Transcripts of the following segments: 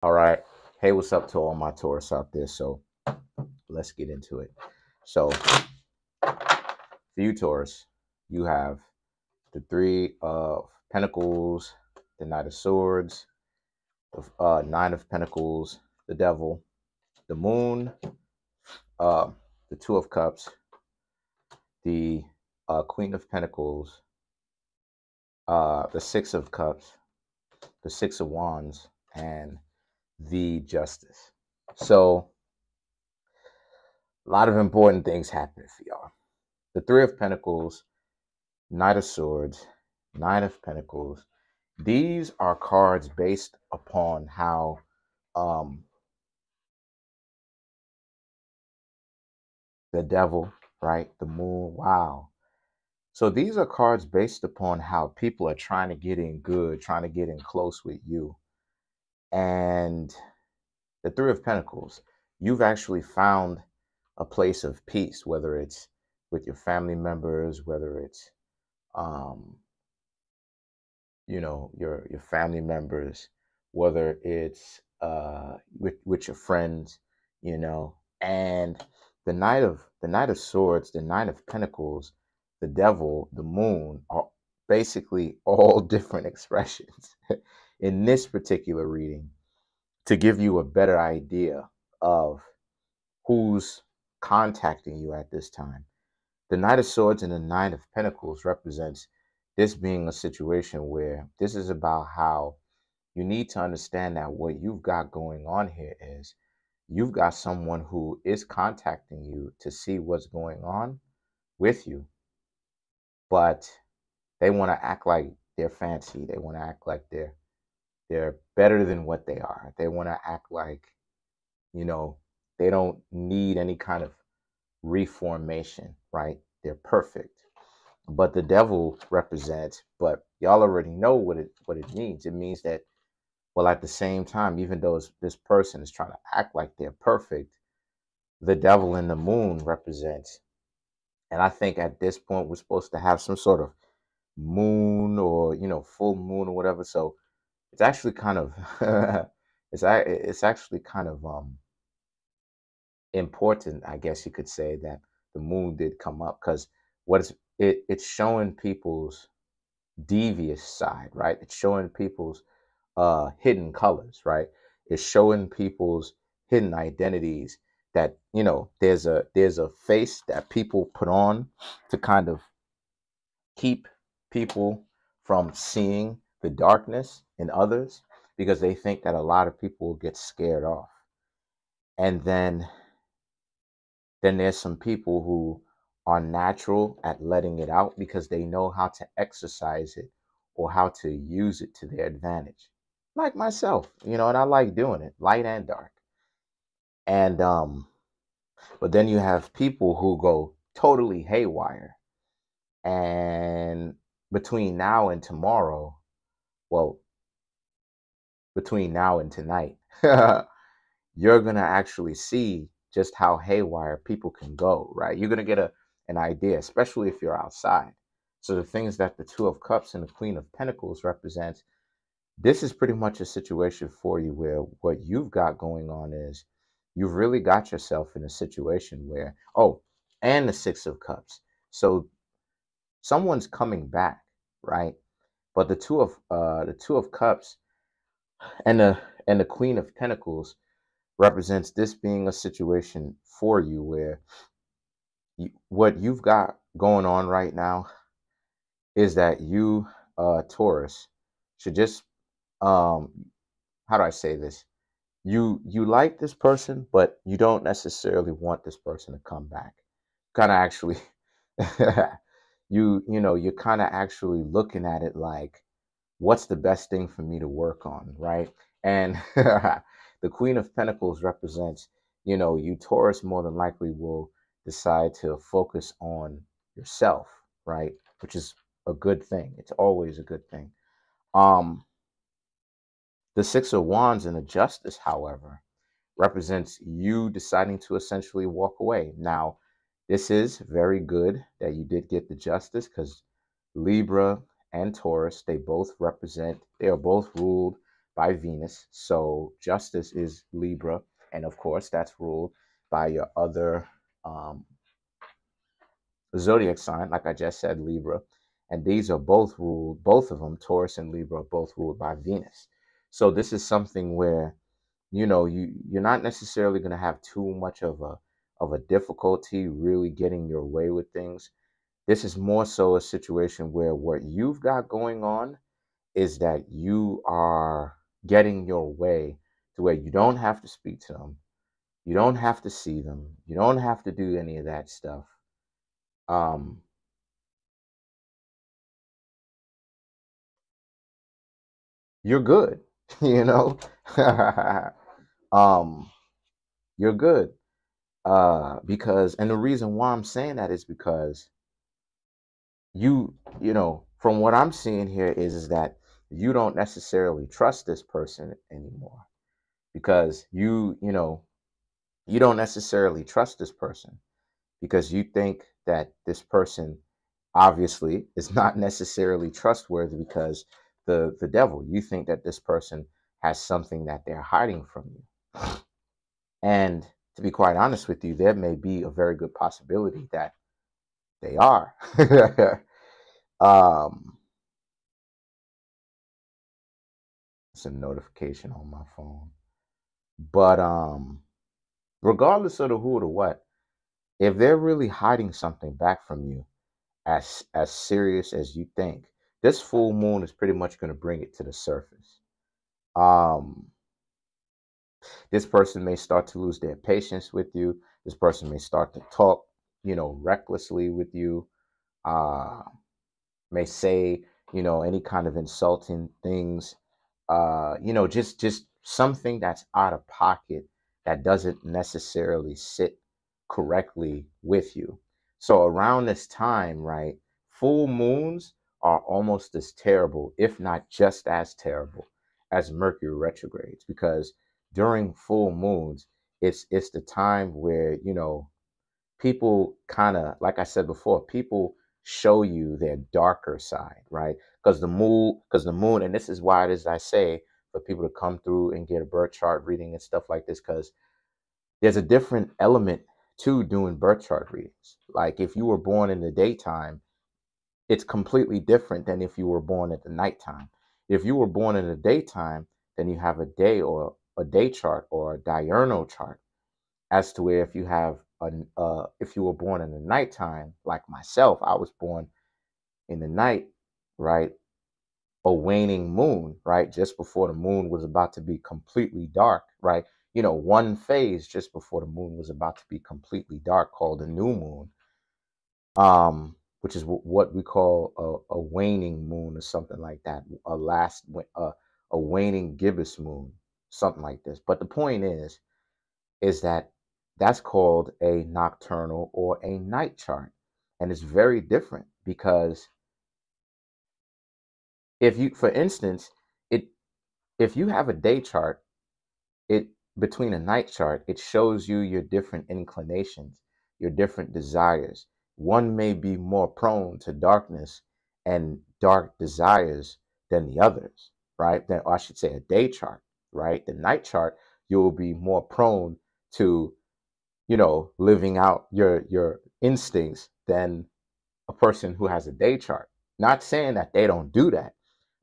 All right. Hey, what's up to all my Taurus out there? So let's get into it. So for you, Taurus, you have the Three of Pentacles, the Knight of Swords, the Nine of Pentacles, the Devil, the Moon, uh, the Two of Cups, the Queen of Pentacles, the Six of Cups, the Six of Wands, and the Justice. So a lot of important things happen for y'all. The Three of Pentacles, Knight of Swords, Nine of Pentacles. These are cards based upon how the Devil, right? The Moon. Wow. So these are cards based upon how people are trying to get in good, trying to get in close with you. And the Three of Pentacles, you've actually found a place of peace, whether it's with your family members, whether it's your family members, whether it's with your friends, and the Knight of Swords, the Nine of Pentacles, the Devil, the Moon are basically all different expressions in this particular reading to give you a better idea of who's contacting you at this time. The Knight of Swords and the Nine of Pentacles represents this being a situation where this is about how you need to understand that what you've got going on here is you've got someone who is contacting you to see what's going on with you, but they want to act like they're fancy. They want to act like they're better than what they are. They want to act like, you know, they don't need any kind of reformation, right? They're perfect. But the Devil represents, but y'all already know what it means. It means that, well, at the same time, even though this person is trying to act like they're perfect, the Devil and the Moon represents. And I think at this point we're supposed to have some sort of moon or full moon or whatever. So it's actually kind of it's actually kind of important, I guess you could say, that the moon did come up, because it's showing people's devious side, right? It's showing people's hidden colors, right? It's showing people's hidden identities, that there's a face that people put on to kind of keep people from seeing the darkness in others, because they think that a lot of people will get scared off. And then there's some people who are natural at letting it out because they know how to exercise it or how to use it to their advantage. Like myself, and I like doing it, light and dark. And but then you have people who go totally haywire. And between now and tomorrow, well, between now and tonight, you're going to actually see just how haywire people can go, right? You're going to get an idea, especially if you're outside. So the things that the Two of Cups and the Queen of Pentacles represent, this is pretty much a situation for you where what you've got going on is you've really got yourself in a situation where, oh, and the Six of Cups. So someone's coming back, right? But the Two of Cups and the Queen of Pentacles represents this being a situation for you where what you've got going on right now is that you, Taurus, should just, um, how do I say this? You like this person, but you don't necessarily want this person to come back. Kind of actually, you're kind of actually looking at it like, what's the best thing for me to work on, right? And the Queen of Pentacles represents, you Taurus more than likely will decide to focus on yourself, right? Which is a good thing. It's always a good thing. Um, the Six of Wands and the Justice, however, represents you deciding to essentially walk away. Now, this is very good that you did get the Justice, because Libra and Taurus, they are both ruled by Venus. So justice is Libra. And of course, that's ruled by your other zodiac sign, like I just said, Libra. And these are both ruled, both of them, Taurus and Libra, are both ruled by Venus. So this is something where, you're not necessarily going to have too much of a difficulty really getting your way with things. This is more so a situation where what you've got going on is that you are getting your way to where you don't have to speak to them, you don't have to see them, you don't have to do any of that stuff. Um, you're good, you know. um, you're good. Because, and the reason why I'm saying that is because from what I'm seeing here is that you don't necessarily trust this person anymore, because you don't necessarily trust this person because you think that this person obviously is not necessarily trustworthy, because the devil, you think that this person has something that they're hiding from you. And to be quite honest with you, there may be a very good possibility that they are. um it's a notification on my phone. But regardless of the who or the what, if they're really hiding something back from you as serious as you think, this full moon is pretty much going to bring it to the surface. Um, this person may start to lose their patience with you. This person may start to talk, recklessly with you. Uh, may say, any kind of insulting things. Just something that's out of pocket that doesn't necessarily sit correctly with you. So around this time, right, full moons are almost as terrible, if not just as terrible, as Mercury retrogrades, because during full moons, it's the time where, people kind of, like I said before, people show you their darker side, right? Because the moon, and this is why it is I say for people to come through and get a birth chart reading and stuff like this, because there's a different element to doing birth chart readings. Like if you were born in the daytime, it's completely different than if you were born at the nighttime. If you were born in the daytime, then you have a day or a day chart or a diurnal chart, as to where if you were born in the nighttime, like myself, I was born in the night, right? A waning moon, right? Just before the moon was about to be completely dark, right? One phase just before the moon was about to be completely dark, called a new moon, which is what we call a waning moon or something like that, a waning gibbous moon, something like this. But the point is that that's called a nocturnal or a night chart. And it's very different because for instance, it if you have a day chart, it between a night chart, it shows you your different inclinations, your different desires. One may be more prone to darkness and dark desires than the others, right? Or I should say a day chart, right? The night chart, you'll be more prone to living out your instincts than a person who has a day chart. Not saying that they don't do that,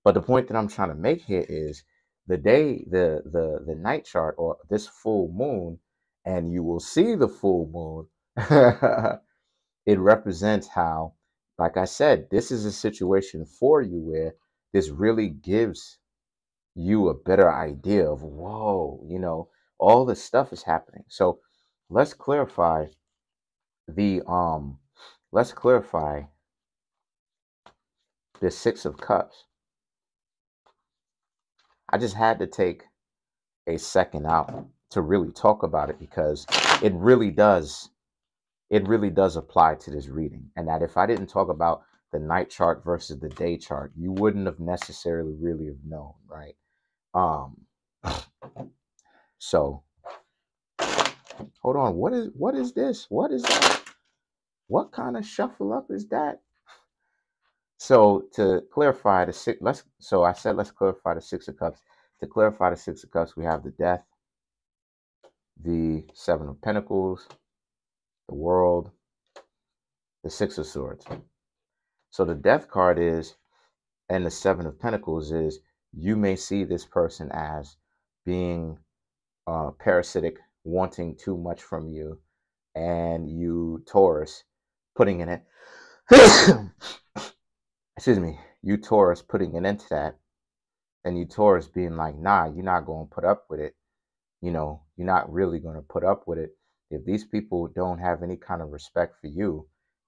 but the point that I'm trying to make here is the night chart or this full moon, and you will see the full moon. It represents how, like I said, this is a situation for you where this really gives you a better idea of, whoa, all this stuff is happening. So let's clarify the let's clarify the Six of Cups. I just had to take a second out to really talk about it, because it really does apply to this reading. And that if I didn't talk about the night chart versus the day chart, you wouldn't have necessarily really have known, right? um so hold on, what is this, what is that, what kind of shuffle up is that? So to clarify the six, let's clarify the Six of Cups. To clarify the Six of Cups, we have the Death, the Seven of Pentacles, the World, the Six of Swords. So the Death card is, and the Seven of Pentacles is, you may see this person as being parasitic, wanting too much from you, and you, Taurus, putting in it. Excuse me, you, Taurus, putting an end to that, and you, Taurus, being like, nah, you're not going to put up with it. You know, you're not really going to put up with it. If these people don't have any kind of respect for you,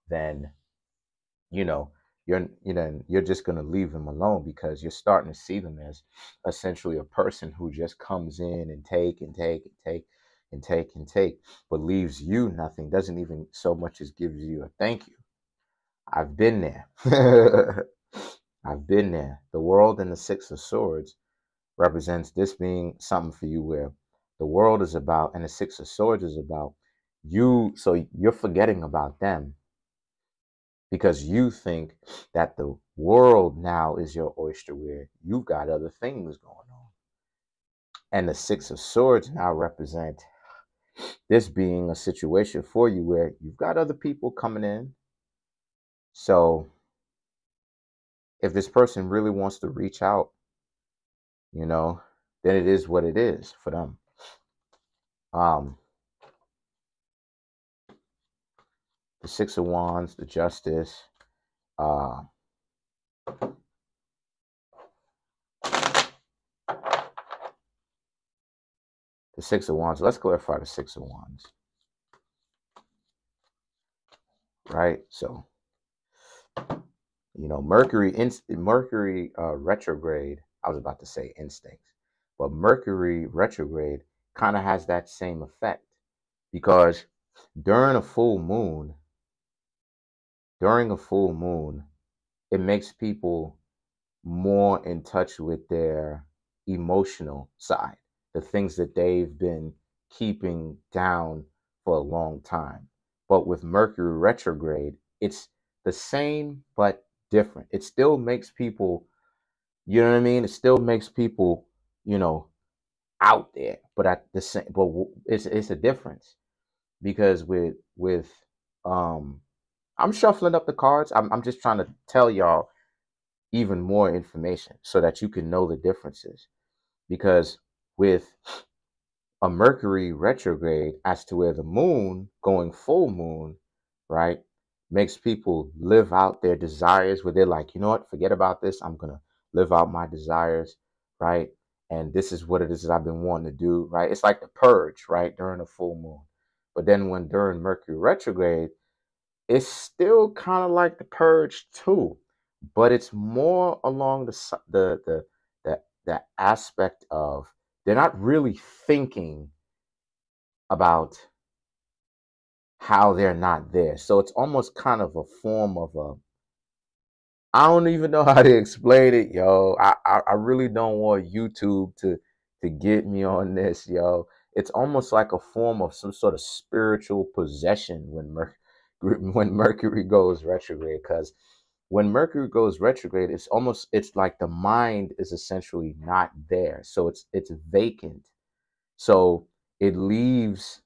then, you know, you're just going to leave them alone, because you're starting to see them as essentially a person who just comes in and take and take and take and take and take, but leaves you nothing, doesn't even so much as gives you a thank you. I've been there. I've been there. The World and the Six of Swords represents this being something for you, where the World is about, and the Six of Swords is about you. So you're forgetting about them, because you think that the world now is your oyster, where you've got other things going on. And the Six of Swords now represent this being a situation for you where you've got other people coming in. So if this person really wants to reach out, you know, then it is what it is for them. The Six of Wands, the Justice, the Six of Wands. Let's clarify the Six of Wands. Right? So, you know, Mercury retrograde, I was about to say instincts, but Mercury retrograde kind of has that same effect, because during a full moon, it makes people more in touch with their emotional side, the things that they've been keeping down for a long time. But with Mercury retrograde, it's the same but different. It still makes people, you know what I mean? It still makes people, you know, out there, but at the same, but it's a difference, because with I'm shuffling up the cards. I'm just trying to tell y'all even more information so that you can know the differences. Because with a Mercury retrograde, as to where the moon going full moon, right, makes people live out their desires, where they're like, you know what, forget about this. I'm going to live out my desires, right? And this is what it is that I've been wanting to do, right? It's like the purge, right, during a full moon. But then when during Mercury retrograde, it's still kind of like the purge too, but it's more along the aspect of, they're not really thinking about how they're not there. So it's almost kind of a form of a, I don't even know how to explain it, yo. I really don't want YouTube to get me on this, yo. It's almost like a form of some sort of spiritual possession when Mercury goes retrograde. Because when Mercury goes retrograde, it's like the mind is essentially not there. So it's vacant. So it leaves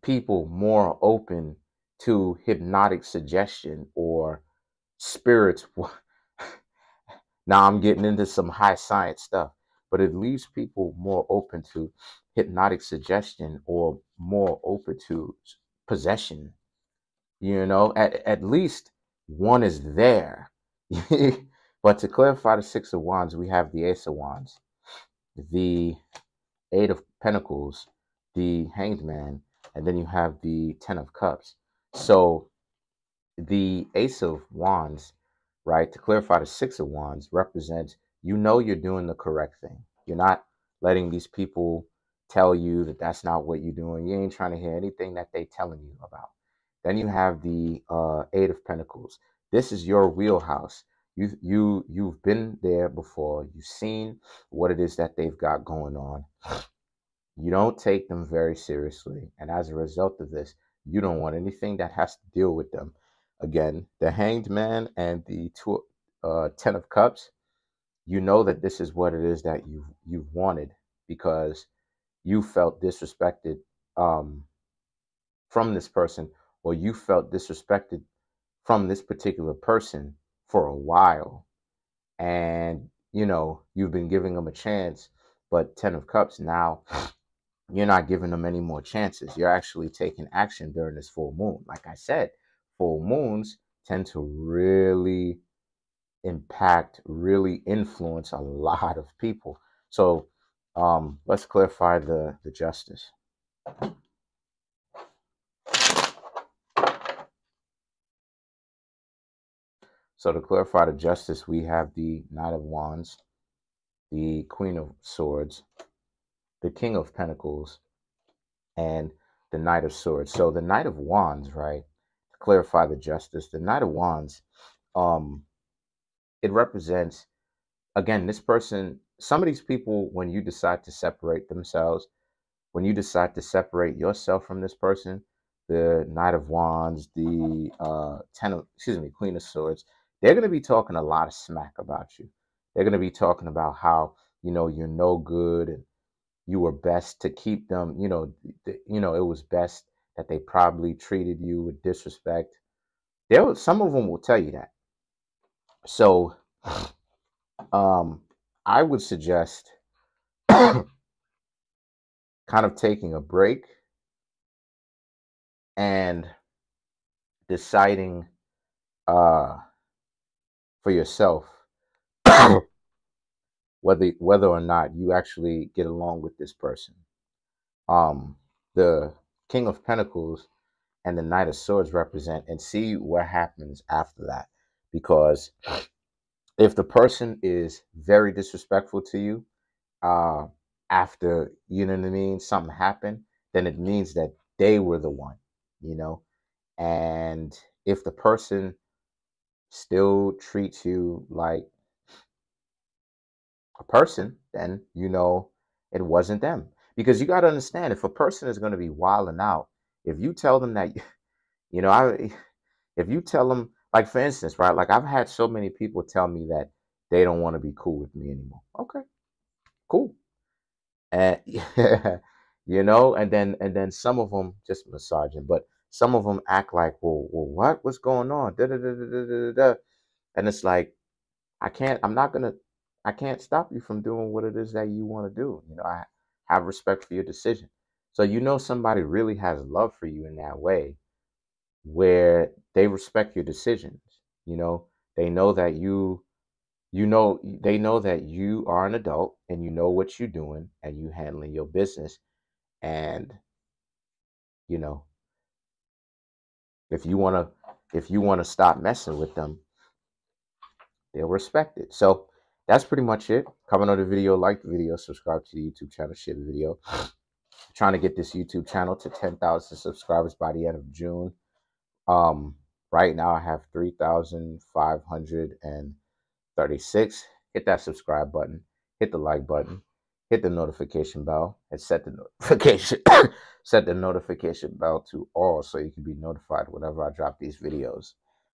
people more open to hypnotic suggestion or spirits. Now I'm getting into some high science stuff, but it leaves people more open to hypnotic suggestion, or more open to possession. You know, at least one is there. But to clarify the Six of Wands, we have the Ace of Wands, the Eight of Pentacles, the Hanged Man, and then you have the Ten of Cups. So the Ace of Wands, right, to clarify the Six of Wands, represents, you know, you're doing the correct thing. You're not letting these people tell you that that's not what you're doing. You ain't trying to hear anything that they telling you about. Then you have the Eight of Pentacles. This is your wheelhouse. You've been there before. You've seen what it is that they've got going on. You don't take them very seriously, and as a result of this, you don't want anything that has to deal with them. Again, the Hanged Man and the Ten of Cups, you know that this is what it is that you've wanted, because you felt disrespected from this person, or you felt disrespected from this particular person for a while, and you've been giving them a chance. But 10 of Cups, now you're not giving them any more chances. You're actually taking action during this full moon. Like I said, full moons tend to really impact, really influence a lot of people. So let's clarify the justice. So to clarify the justice, we have the Knight of Wands, the Queen of Swords, the King of Pentacles, and the Knight of Swords. So the Knight of Wands, right? To clarify the justice, the Knight of Wands, it represents, again, this person, some of these people, when you decide to separate themselves, when you decide to separate yourself from this person, the Knight of Wands, the Queen of Swords, they're going to be talking a lot of smack about you. They're going to be talking about how, you're no good, and you were best to keep them, it was best that they probably treated you with disrespect. Some of them will tell you that. So I would suggest kind of taking a break and deciding for yourself whether or not you actually get along with this person. The King of Pentacles and the Knight of Swords represent, and see what happens after that. Because if the person is very disrespectful to you, after, you know what I mean, something happened, then it means that they were the one, and if the person still treats you like a person, then it wasn't them. Because you got to understand, if a person is going to be wilding out, if you tell them that, if you tell them, like, for instance, right, like, I've had so many people tell me that they don't want to be cool with me anymore. Okay, cool. And and then some of them just massaging, but some of them act like, well, what's going on? Da, da, da, da, da, da, da. And it's like, I can't stop you from doing what it is that you want to do. I have respect for your decision. So somebody really has love for you in that way, where they respect your decisions. They know that they know that you are an adult, and you know what you're doing, and you handling your business. And you know if you want to stop messing with them, they'll respect it. So that's pretty much it. Comment on the video, like the video, subscribe to the YouTube channel, share the video. I'm trying to get this YouTube channel to 10,000 subscribers by the end of June. Right now I have 3,536. Hit that subscribe button, hit the like button, hit the notification bell, and set the notification bell to all, so you can be notified whenever I drop these videos.